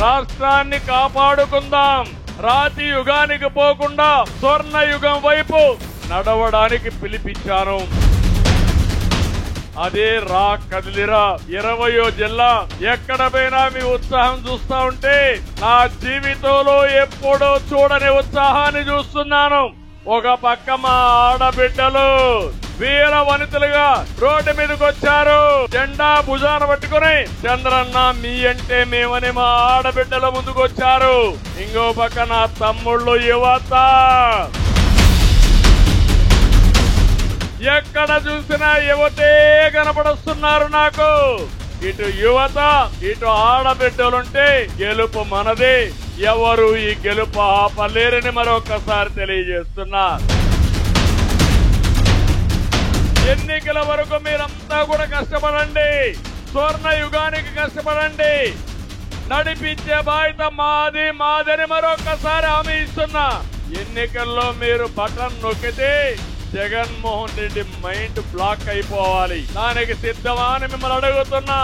రాష్ట్రాన్ని కాపాడుకుందాం. రాతి యుగానికి పోకుండా స్వర్ణ యుగం వైపు నడవడానికి పిలిపించాను. అదే రా కదిలిరా 20వ జిల్లా. ఎక్కడ పోయినా మీ ఉత్సాహం చూస్తా ఉంటే నా జీవితంలో ఎప్పుడూ చూడని ఉత్సాహాన్ని చూస్తున్నాను. ఒక పక్క మా ఆడబిడ్డలు వీర వనితలుగా రోడ్డు మీదకి వచ్చారు. జెండా భుజాన పట్టుకుని చంద్రన్న మీ అంటే మేమని మా ఆడబిడ్డల ముందుకు వచ్చారు. ఇంకో పక్క నా తమ్ముళ్ళు యువత ఎక్కడ చూసినా యువతే కనపడుస్తున్నారు నాకు. ఇటు యువత ఇటు ఆడబిడ్డలుంటే గెలుపు మనదే. ఎవరు ఈ గెలుపు ఆపలేరని మరొకసారి తెలియజేస్తున్నా. ఎన్నికల వరకు మీరంతా కూడా కష్టపడండి. స్వర్ణ యుగానికి కష్టపడండి. నడిపించే బాధ్యత మాదని మరొకసారి హామీ ఇస్తున్నా. ఎన్నికల్లో మీరు బటన్ నొక్కితే జగన్మోహన్ రెడ్డి మైండ్ బ్లాక్ అయిపోవాలి. దానికి సిద్ధమా అని మిమ్మల్ని అడుగుతున్నా.